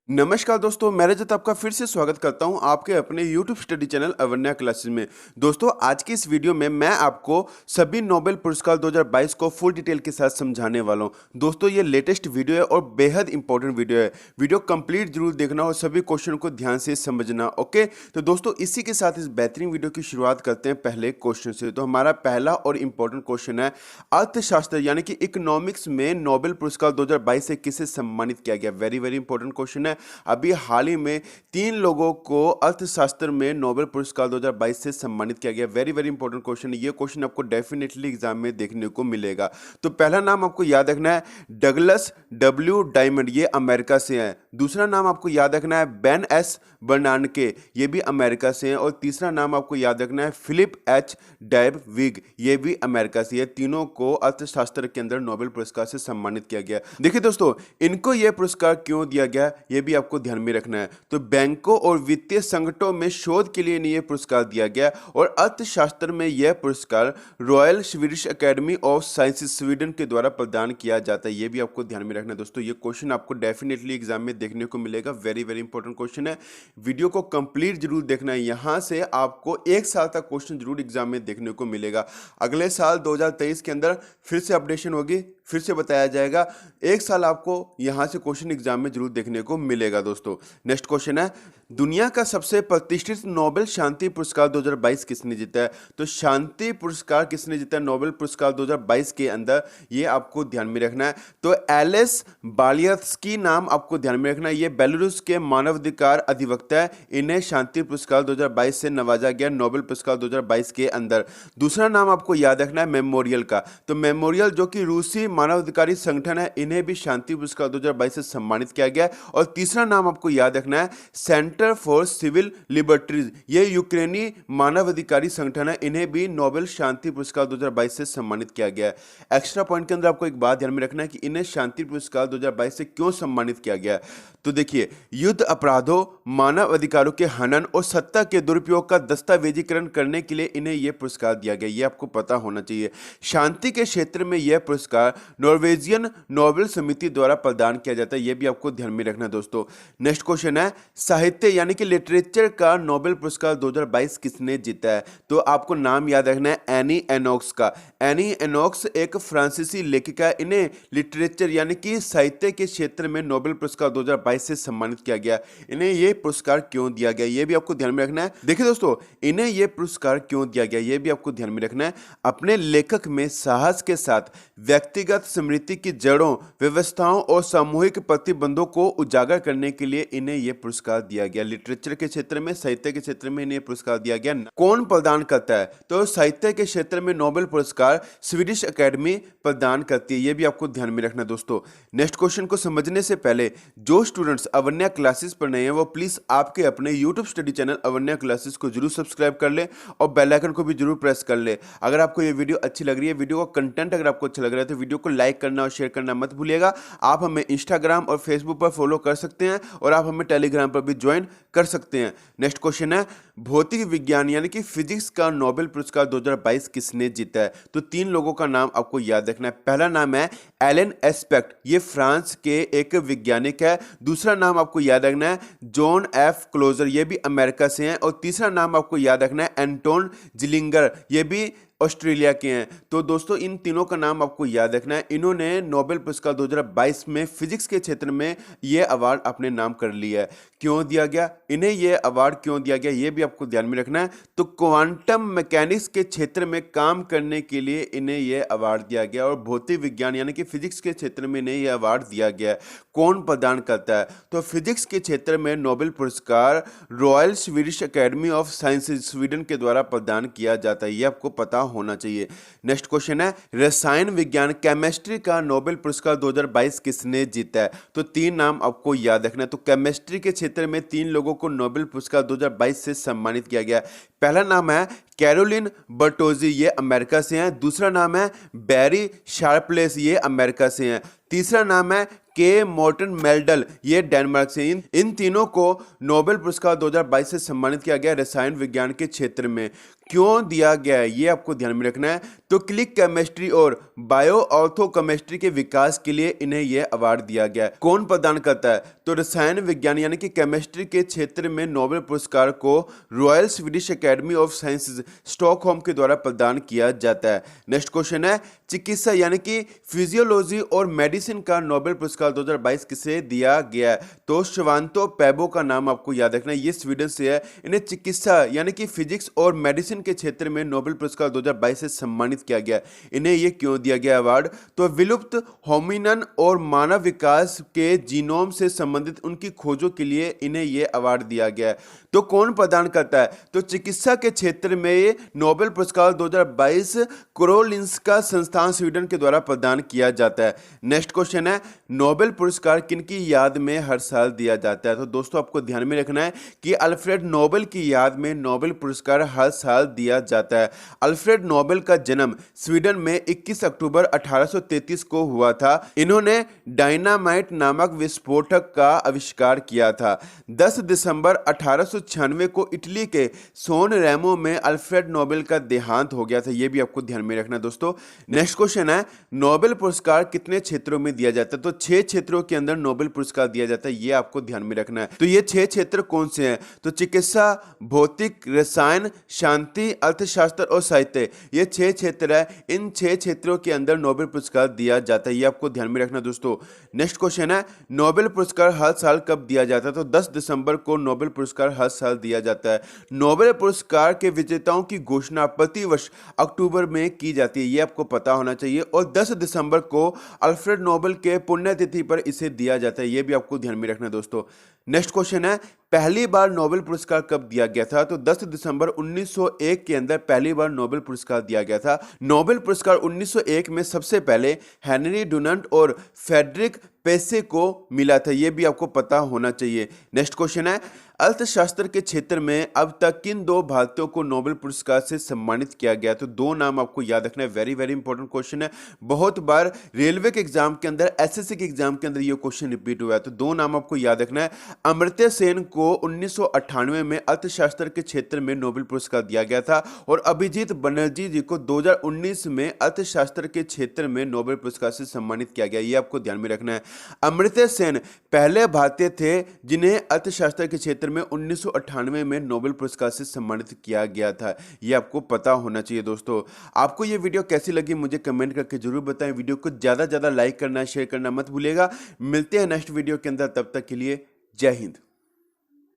नमस्कार दोस्तों, मैं रजत आपका फिर से स्वागत करता हूं आपके अपने YouTube study channel Avanya classes में। दोस्तों, आज की इस वीडियो में मैं आपको सभी नोबेल पुरस्कार 2022 को फुल डिटेल के साथ समझाने वाला हूं। दोस्तों, ये लेटेस्ट वीडियो है और बेहद इंपॉर्टेंट वीडियो है। वीडियो कंप्लीट जरूर देखना और सभी क्वेश्चन को ध्यान से समझना। ओके, तो दोस्तों इसी के साथ इस बेहतरीन वीडियो की शुरुआत करते हैं पहले क्वेश्चन से। तो हमारा पहला और इंपॉर्टेंट क्वेश्चन है, अर्थशास्त्र यानी कि इकोनॉमिक्स में नोबेल पुरस्कार 2022 से किसे सम्मानित किया गया। वेरी वेरी इंपॉर्टेंट क्वेश्चन है। अभी हाल ही में 3 लोगों को अर्थशास्त्र में नोबेल पुरस्कार 2022 से सम्मानित किया गया। वेरी वेरी इंपॉर्टेंट क्वेश्चन है। ये क्वेश्चन आपको डेफिनेटली एग्जाम में देखने को मिलेगा। तो पहला नाम आपको याद रखना है डगलस डब्ल्यू डायमंड, ये अमेरिका से हैं। दूसरा नाम आपको याद रखना है बेन एस बर्नानके, ये भी अमेरिका से हैं। और तीसरा नाम आपको याद रखना है फिलिप एच डैबविग, ये भी अमेरिका से है। तीनों को अर्थशास्त्र के अंदर नोबेल पुरस्कार से सम्मानित किया गया। देखिए दोस्तों, इनको यह पुरस्कार क्यों दिया गया ये भी आपको ध्यान में रखना है। तो बैंकों और वित्तीय संकटों में शोध के लिए इन्हें यह पुरस्कार दिया गया और अर्थशास्त्र में यह पुरस्कार royal Swedish academy of sciences Sweden के द्वारा प्रदान किया जाता है। यह भी आपको ध्यान में रखना है दोस्तों। ये क्वेश्चन आपको डेफिनेटली एग्जाम में देखने को मिलेगा। वेरी वेरी इंपॉर्टेंट क्वेश्चन है। वीडियो को कंप्लीट जरूर देखना है। यहां से आपको 1 साल तक क्वेश्चन जरूर एग्जाम में देखने को मिलेगा। अगले साल 2023 के अंदर फिर से अपडेशन होगी, फिर से बताया जाएगा। 1 साल आपको यहां से क्वेश्चन एग्जाम में जरूर देखने को मिलेगा दोस्तों। नेक्स्ट क्वेश्चन है, दुनिया का सबसे प्रतिष्ठित नोबेल शांति पुरस्कार 2022 किसने जीता है। तो शांति पुरस्कार किसने जीता है नोबेल पुरस्कार 2022 के अंदर, ये आपको ध्यान में रखना है। तो एलिस बालियात्स्की नाम आपको ध्यान में रखना है। ये बेलारूस के मानवाधिकार अधिवक्ता है। इन्हें शांति पुरस्कार 2022 से नवाजा गया नोबेल पुरस्कार 2022 के अंदर। दूसरा नाम आपको याद रखना है मेमोरियल का। तो मेमोरियल जो कि रूसी मानवाधिकारी संगठन है, इन्हें भी शांति पुरस्कार 2022 से सम्मानित किया गया। और तीसरा नाम आपको याद रखना है सेंटर फॉर सिविल लिबर्टीज, ये यूक्रेनी मानवाधिकारी संगठन है। इन्हें भी नोबेल शांति पुरस्कार 2022 से सम्मानित किया गया है। एक्स्ट्रा पॉइंट के अंदर आपको एक बात ध्यान में रखना है कि इन्हें शांति पुरस्कार 2022 से क्यों सम्मानित किया गया। तो देखिए, युद्ध अपराधों, मानव अधिकारों के हनन और सत्ता के दुरुपयोग का दस्तावेजीकरण करने के लिए इन्हें यह पुरस्कार दिया गया। ये आपको पता होना चाहिए। शांति के क्षेत्र में यह पुरस्कार नॉर्वेजियन नोबेल समिति द्वारा प्रदान किया जाता है। यह भी आपको ध्यान में रखना दोस्तों। नेक्स्ट क्वेश्चन है, साहित्य यानी कि लिटरेचर का नोबेल पुरस्कार 2022 किसने जीता है। तो आपको नाम याद रखना है एनी एनोक्स का। एनी एनोक्स एक फ्रांसीसी लेखिका है। इन्हें लिटरेचर यानी कि साहित्य के क्षेत्र में नोबेल पुरस्कार 2022 से सम्मानित किया गया। इन्हें यह पुरस्कार क्यों दिया गया, यह भी आपको ध्यान में रखना है। देखिए दोस्तों, इन्हें यह पुरस्कार क्यों दिया गया, यह भी आपको ध्यान में रखना है। अपने लेखक में साहस के साथ व्यक्तिगत स्मृति की जड़ों, व्यवस्थाओं और सामूहिक प्रतिबंधों को उजागर करने के लिए इन्हें यह पुरस्कार दिया गया। लिटरेचर के क्षेत्र में, साहित्य के क्षेत्र में इन्हें पुरस्कार दिया गया। कौन प्रदान करता है। तो साहित्य के क्षेत्र में नोबेल पुरस्कार स्वीडिश एकेडमी प्रदान करती है। यह भी आपको ध्यान में रखना दोस्तों। नेक्स्ट क्वेश्चन को समझने से पहले जो स्टूडेंट्स अवन्या क्लासेस पर नए हैं वो प्लीज आपके अपने YouTube study channel Avanya classes को जरूर सब्सक्राइब कर ले और बेल आइकन को भी जरूर प्रेस कर ले। अगर आपको ये वीडियो अच्छी लग रही है, वीडियो का कंटेंट अगर आपको अच्छा लग रहा है, तो वीडियो को लाइक करना और शेयर करना मत भूलिएगा। आप हमें इंस्टाग्राम और फेसबुक पर फॉलो कर सकते हैं और आप हमें टेलीग्राम पर भी ज्वाइन कर सकते हैं। नेक्स्ट क्वेश्चन है, भौतिक विज्ञान यानी कि फिजिक्स का नोबेल पुरस्कार 2022 किसने जीता है। तो 3 लोगों का नाम आपको याद रखना है। पहला नाम है एलन एस्पेक्ट, ये फ्रांस के एक वैज्ञानिक है। दूसरा नाम आपको याद रखना है जॉन एफ क्लोजर, ये भी अमेरिका से हैं। और तीसरा नाम आपको याद रखना है एंटोन जिलिंगर, ये भी ऑस्ट्रेलिया के हैं। तो दोस्तों, इन तीनों का नाम आपको याद रखना है। इन्होंने नोबेल पुरस्कार 2022 में फिजिक्स के क्षेत्र में यह अवार्ड अपने नाम कर लिया है। क्यों दिया गया, इन्हें यह अवार्ड क्यों दिया गया, यह भी आपको ध्यान में रखना है। तो क्वांटम मैकेनिक्स के क्षेत्र में काम करने के लिए इन्हें यह अवार्ड दिया गया और भौतिक विज्ञान यानी कि फिजिक्स के क्षेत्र में इन्हें यह अवार्ड दिया गया। कौन प्रदान करता है। तो फिजिक्स के क्षेत्र में नोबेल पुरस्कार royal Swedish academy of sciences Sweden के द्वारा प्रदान किया जाता है। यह आपको पता होना चाहिए। नेक्स्ट क्वेश्चन है, रसायन विज्ञान केमिस्ट्री का नोबेल पुरस्कार 2022 किसने जीता है। तो 3 नाम आपको याद रखना है। तो केमिस्ट्री के क्षेत्र में 3 लोगों को नोबेल पुरस्कार 2022 से सम्मानित किया गया। पहला नाम है कैरोलिन बर्टोजी, ये अमेरिका से हैं। दूसरा नाम है बैरी शार्पलेस, ये अमेरिका से हैं। तीसरा नाम है के मॉर्टन मेल्डल, ये डेनमार्क से। इन तीनों को नोबेल पुरस्कार 2022 से सम्मानित किया गया रसायन विज्ञान के क्षेत्र में। क्यों दिया गया है ये आपको ध्यान में रखना है। तो क्लिक केमिस्ट्री और बायो ऑर्थोकेमिस्ट्री के विकास के लिए इन्हें यह अवार्ड दिया गया है। कौन प्रदान करता है? तो रसायन विज्ञान यानी कि केमिस्ट्री के क्षेत्र में नोबेल पुरस्कार को royal Swedish academy of sciences Stockholm के द्वारा प्रदान किया जाता है। नेक्स्ट क्वेश्चन है चिकित्सा यानी कि फिजियोलॉजी और मेडिसिन का नोबेल पुरस्कार 2022 किसे दिया गया है? तो श्वांतो पेबो का नाम आपको याद रखना है, ये स्वीडन से है। इन्हें चिकित्सा यानी कि फिजिक्स और मेडिसिन के क्षेत्र में नोबेल पुरस्कार 2022 से सम्मानित किया गया। इन्हें ये क्यों दिया गया अवार्ड? तो विलुप्त होमिनन और मानव विकास के जीनोम से संबंधित उनकी खोजों के लिए इन्हें ये अवार्ड दिया गया है। तो कौन प्रदान करता है? तो चिकित्सा के क्षेत्र में नोबेल पुरस्कार 2022 कोरोलिंस्का संस्थान स्वीडन के द्वारा प्रदान किया जाता है। नेक्स्ट क्वेश्चन है नोबेल पुरस्कार किनकी याद में हर साल दिया जाता है? तो दोस्तों आपको ध्यान में रखना है कि अल्फ्रेड नोबेल की याद में नोबेल पुरस्कार हर साल दिया जाता है। अल्फ्रेड नोबेल का जन्म स्वीडन में 21 अक्टूबर 1833 को हुआ था। इन्होंने डायनामाइट नामक विस्फोटक का आविष्कार किया था। 10 दिसंबर 1896 को इटली के सोन रेमो में अल्फ्रेड नोबेल का देहांत हो गया था। यह भी आपको ध्यान में रखना दोस्तों। नेक्स्ट क्वेश्चन है नोबेल पुरस्कार कितने क्षेत्रों में दिया जाता है? तो 6 क्षेत्रों के अंदर नोबेल पुरस्कार दिया जाता है, यह आपको ध्यान में रखना है। तो ये 6 क्षेत्र कौन से हैं? तो चिकित्सा, भौतिक, रसायन, शांति, अर्थशास्त्र और साहित्य, ये 6 क्षेत्र है। इन 6 क्षेत्रों के अंदर नोबेल पुरस्कार दिया जाता है, ये आपको ध्यान में रखना दोस्तों। नेक्स्ट क्वेश्चन है नोबेल पुरस्कार हर साल कब दिया जाता है? तो 10 दिसंबर को नोबेल पुरस्कार हर साल दिया जाता है। नोबेल पुरस्कार के विजेताओं की घोषणा प्रतिवर्ष अक्टूबर में की जाती है, ये आपको पता होना चाहिए। और 10 दिसंबर को अल्फ्रेड नोबेल के पुण्यतिथि पर इसे दिया जाता है, ये भी आपको ध्यान में रखना दोस्तों। नेक्स्ट क्वेश्चन है पहली बार नोबेल पुरस्कार कब दिया गया था? तो 10 दिसंबर 1901 के अंदर पहली बार नोबेल पुरस्कार दिया गया था। नोबेल पुरस्कार 1901 में सबसे पहले हेनरी डुनंट और फ्रेडरिक पेसे को मिला था, यह भी आपको पता होना चाहिए। नेक्स्ट क्वेश्चन है अर्थशास्त्र के क्षेत्र में अब तक किन 2 भारतीयों को नोबेल पुरस्कार से सम्मानित किया गया? तो 2 नाम आपको याद रखना है, वेरी वेरी इंपॉर्टेंट क्वेश्चन है। बहुत बार रेलवे के एग्जाम के अंदर, एसएससी के एग्जाम के अंदर ये क्वेश्चन रिपीट हुआ है। तो 2 नाम आपको याद रखना है। अमर्त्य सेन को 1998 में अर्थशास्त्र के क्षेत्र में नोबेल पुरस्कार दिया गया था और अभिजीत बनर्जी जी को 2019 में अर्थशास्त्र के क्षेत्र में नोबेल पुरस्कार से सम्मानित किया गया, ये आपको ध्यान में रखना है। अमर्त्य सेन पहले भारतीय थे जिन्हें अर्थशास्त्र के क्षेत्र में 1998 में नोबेल पुरस्कार से सम्मानित किया गया था, यह आपको पता होना चाहिए दोस्तों। आपको यह वीडियो कैसी लगी मुझे कमेंट करके जरूर बताएं। वीडियो को ज्यादा ज्यादा लाइक करना, शेयर करना मत भूलिएगा। मिलते हैं नेक्स्ट वीडियो के अंदर, तब तक के लिए जय हिंद।